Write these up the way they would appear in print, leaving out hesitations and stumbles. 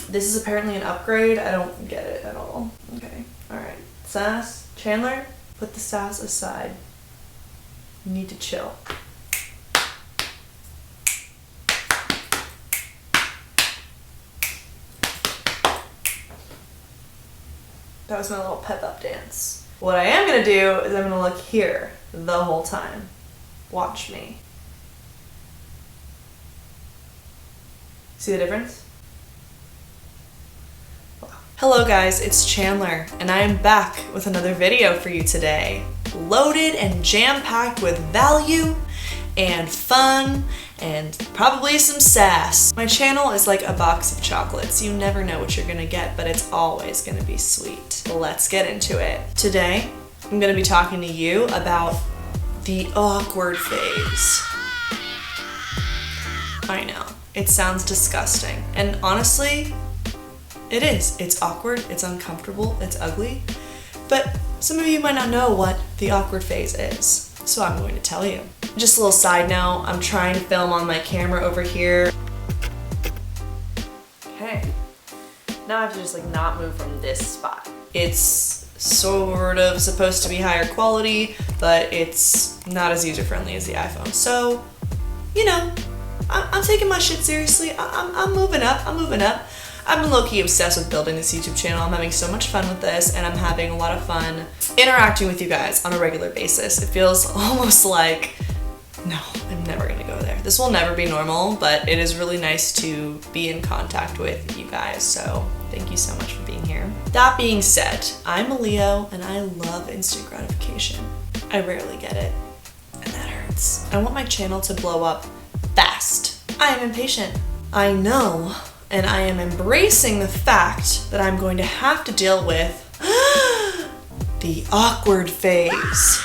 This is apparently an upgrade. I don't get it at all. Okay, alright. Sass, Chandler, put the sass aside. You need to chill. That was my little pep up dance. What I am gonna do is I'm gonna look here the whole time. Watch me. See the difference? Wow. Hello guys, it's Chandler, and I am back with another video for you today. Loaded and jam-packed with value and fun and probably some sass. My channel is like a box of chocolates. You never know what you're gonna get, but it's always gonna be sweet. Let's get into it. Today, I'm gonna be talking to you about the awkward phase. I know, it sounds disgusting. And honestly, it is. It's awkward, it's uncomfortable, it's ugly. But some of you might not know what the awkward phase is, so I'm going to tell you. Just a little side note, I'm trying to film on my camera over here. Okay, now I have to just like not move from this spot. It's sort of supposed to be higher quality, but it's not as user-friendly as the iPhone. So, you know, I'm taking my shit seriously. I'm moving up, I'm moving up. I've been low-key obsessed with building this YouTube channel. I'm having so much fun with this, and I'm having a lot of fun interacting with you guys on a regular basis. It feels almost like, no, I'm never gonna go there. This will never be normal, but it is really nice to be in contact with you guys, so thank you so much for being here. That being said, I'm a Leo, and I love instant gratification. I rarely get it, and that hurts. I want my channel to blow up fast. I am impatient. I know. And I am embracing the fact that I'm going to have to deal with the awkward phase.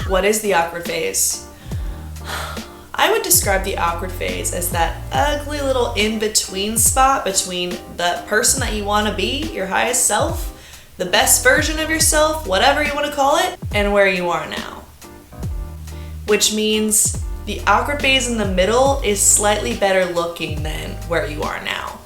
What is the awkward phase? I would describe the awkward phase as that ugly little in-between spot between the person that you want to be, your highest self, the best version of yourself, whatever you want to call it, and where you are now. Which means the awkward phase in the middle is slightly better looking than where you are now.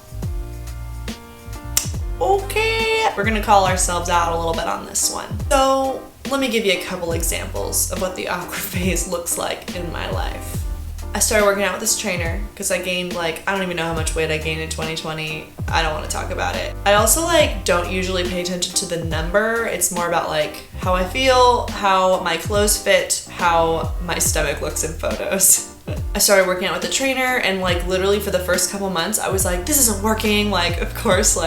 Okay, we're gonna call ourselves out a little bit on this one. So let me give you a couple examples of what the awkward phase looks like in my life. I started working out with this trainer because I gained I don't even know how much weight I gained in 2020. I don't want to talk about it. I also don't usually pay attention to the number. It's more about how I feel, how my clothes fit, how my stomach looks in photos. I started working out with the trainer, and literally for the first couple months I was like, this isn't working. Of course,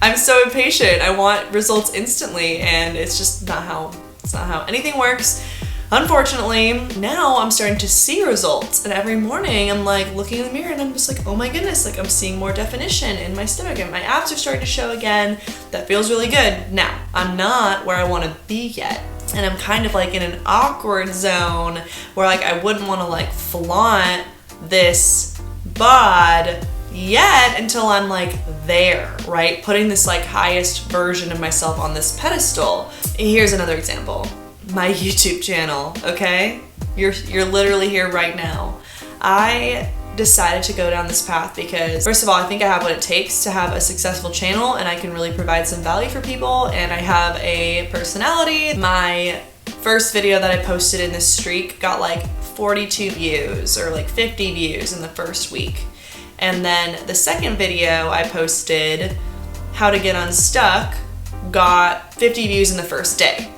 I'm so impatient. I want results instantly, and it's just not how anything works. Unfortunately, now I'm starting to see results, and every morning I'm looking in the mirror and I'm just oh my goodness, I'm seeing more definition in my stomach and my abs are starting to show again. That feels really good. Now, I'm not where I want to be yet, and I'm kind of in an awkward zone where I wouldn't want to flaunt this bod yet until I'm there, right? Putting this highest version of myself on this pedestal. Here's another example. My YouTube channel, okay? You're literally here right now. I decided to go down this path because, first of all, I think I have what it takes to have a successful channel, and I can really provide some value for people, and I have a personality. My first video that I posted in this streak got 42 views or 50 views in the first week. And then the second video I posted, how to get unstuck, got 50 views in the first day.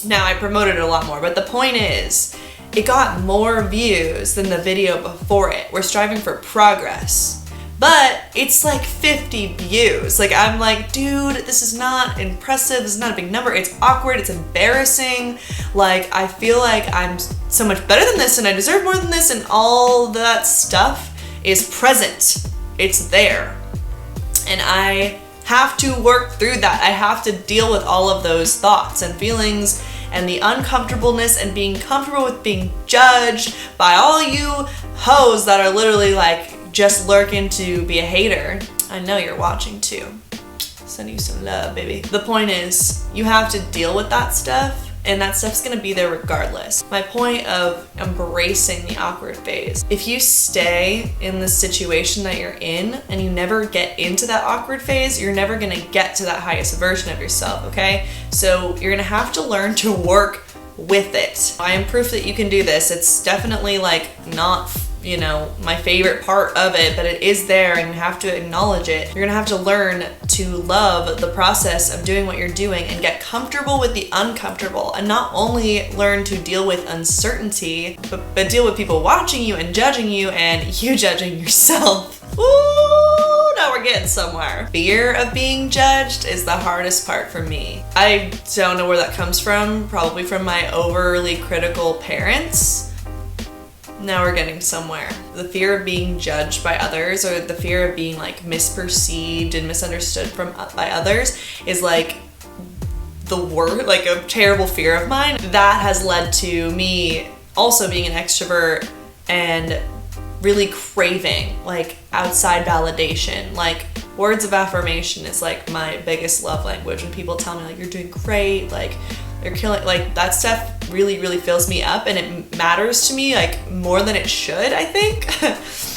Now, I promoted it a lot more, but the point is, it got more views than the video before it. We're striving for progress. But it's 50 views. I'm dude, this is not impressive, this is not a big number, it's awkward, it's embarrassing. I feel I'm so much better than this and I deserve more than this, and all that stuff is present. It's there. And I have to work through that. I have to deal with all of those thoughts and feelings and the uncomfortableness and being comfortable with being judged by all you hoes that are literally just lurking to be a hater. I know you're watching too. Sending you some love, baby. The point is, you have to deal with that stuff and that stuff's gonna be there regardless. My point of embracing the awkward phase, if you stay in the situation that you're in and you never get into that awkward phase, you're never gonna get to that highest version of yourself, okay? So you're gonna have to learn to work with it. I am proof that you can do this. It's definitely like not, you know, my favorite part of it, but it is there and you have to acknowledge it. You're gonna have to learn to love the process of doing what you're doing and get comfortable with the uncomfortable, and not only learn to deal with uncertainty, but deal with people watching you and judging you and you judging yourself. Ooh, now we're getting somewhere. Fear of being judged is the hardest part for me. I don't know where that comes from, probably from my overly critical parents. Now we're getting somewhere. The fear of being judged by others, or the fear of being like misperceived and misunderstood by others, is like the worst, like a terrible fear of mine. That has led to me also being an extrovert and really craving like outside validation. Like words of affirmation is like my biggest love language. When people tell me like you're doing great, like you're killing, like that stuff really fills me up, and it matters to me like more than it should, I think.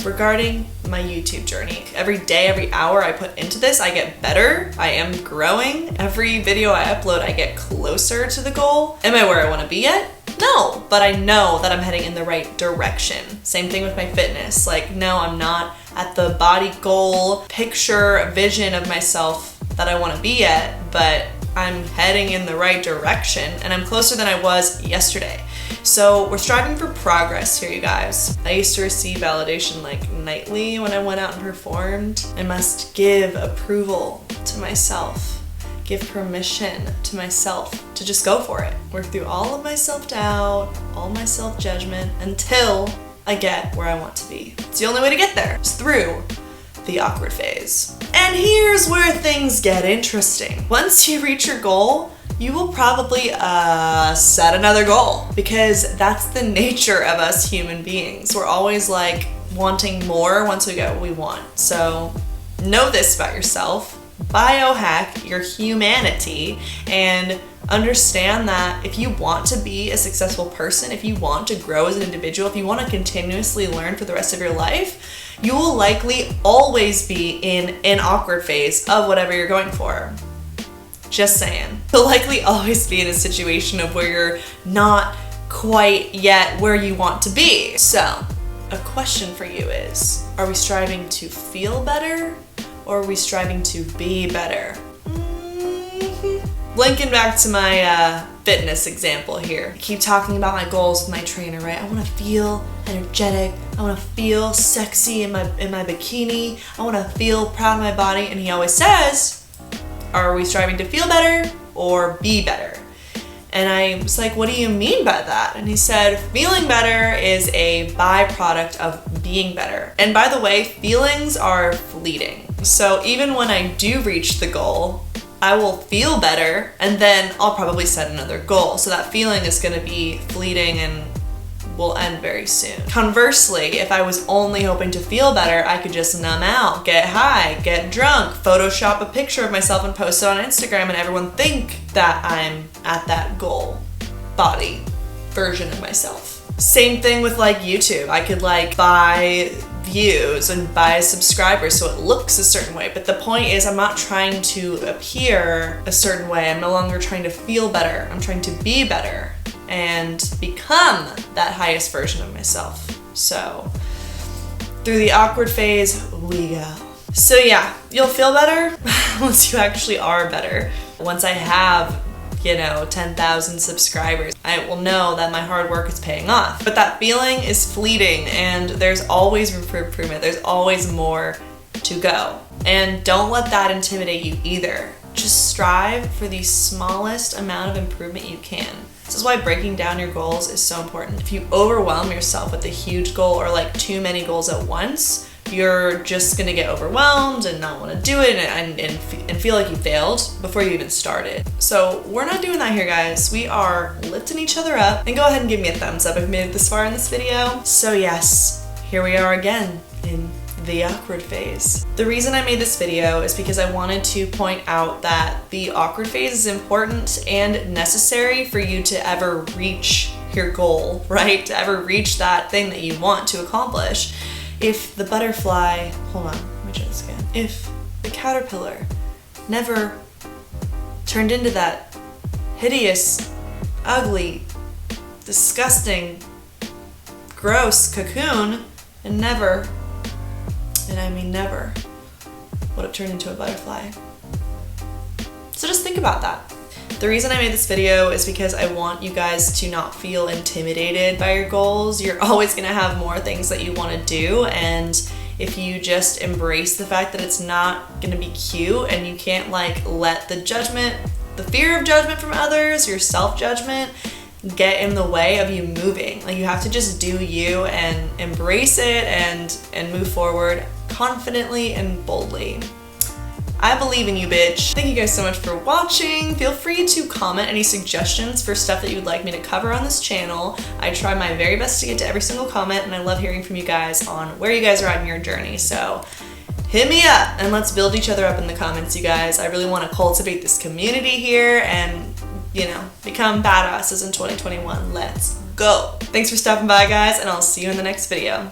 Regarding my YouTube journey, every day, every hour I put into this, I get better. I am growing. Every video I upload, I get closer to the goal. Am I where I want to be yet? No, but I know that I'm heading in the right direction. Same thing with my fitness. Like, no, I'm not at the body goal, picture, vision of myself that I want to be yet, but I'm heading in the right direction and I'm closer than I was yesterday. So we're striving for progress here, you guys. I used to receive validation like nightly when I went out and performed. I must give approval to myself, give permission to myself to just go for it. Work through all of my self-doubt, all my self-judgment until I get where I want to be. It's the only way to get there. It's through the awkward phase. And here's where things get interesting. Once you reach your goal, you will probably set another goal, because that's the nature of us human beings. We're always like wanting more once we get what we want. So know this about yourself, biohack your humanity, and understand that if you want to be a successful person, if you want to grow as an individual, if you want to continuously learn for the rest of your life, you will likely always be in an awkward phase of whatever you're going for. Just saying. You'll likely always be in a situation of where you're not quite yet where you want to be. So, a question for you is, are we striving to feel better, or are we striving to be better? Linking back to my fitness example here. I keep talking about my goals with my trainer, right? I want to feel energetic. I want to feel sexy in my bikini. I want to feel proud of my body. And he always says, are we striving to feel better or be better? And I was like, what do you mean by that? And he said, feeling better is a byproduct of being better. And by the way, feelings are fleeting. So even when I do reach the goal, I will feel better, and then I'll probably set another goal. So that feeling is going to be fleeting and will end very soon. Conversely, if I was only hoping to feel better, I could just numb out, get high, get drunk, Photoshop a picture of myself and post it on Instagram, and everyone think that I'm at that goal body version of myself. Same thing with like YouTube. I could like buy views and buy subscribers so it looks a certain way, but the point is I'm not trying to appear a certain way. I'm no longer trying to feel better. I'm trying to be better and become that highest version of myself. So through the awkward phase we go. So yeah, you'll feel better once you actually are better. Once I have 10,000 subscribers, I will know that my hard work is paying off. But that feeling is fleeting, and there's always room for improvement. There's always more to go. And don't let that intimidate you either. Just strive for the smallest amount of improvement you can. This is why breaking down your goals is so important. If you overwhelm yourself with a huge goal or like too many goals at once, you're just gonna get overwhelmed and not want to do it and feel like you failed before you even started. So we're not doing that here, guys. We are lifting each other up. And go ahead and give me a thumbs up if you made it this far in this video. So yes, here we are again in the awkward phase. The reason I made this video is because I wanted to point out that the awkward phase is important and necessary for you to ever reach your goal, right? To ever reach that thing that you want to accomplish. If the butterfly, hold on, let me try this again. If the caterpillar never turned into that hideous, ugly, disgusting, gross cocoon, and never, and I mean never, would have turned into a butterfly. So just think about that. The reason I made this video is because I want you guys to not feel intimidated by your goals. You're always gonna have more things that you wanna do, and if you just embrace the fact that it's not gonna be cute and you can't like let the judgment, the fear of judgment from others, your self-judgment, get in the way of you moving. Like, you have to just do you and embrace it and move forward confidently and boldly. I believe in you, bitch. Thank you guys so much for watching. Feel free to comment any suggestions for stuff that you'd like me to cover on this channel. I try my very best to get to every single comment, and I love hearing from you guys on where you guys are at in your journey. So hit me up and let's build each other up in the comments, you guys. I really want to cultivate this community here and, you know, become badasses in 2021. Let's go. Thanks for stopping by, guys, and I'll see you in the next video.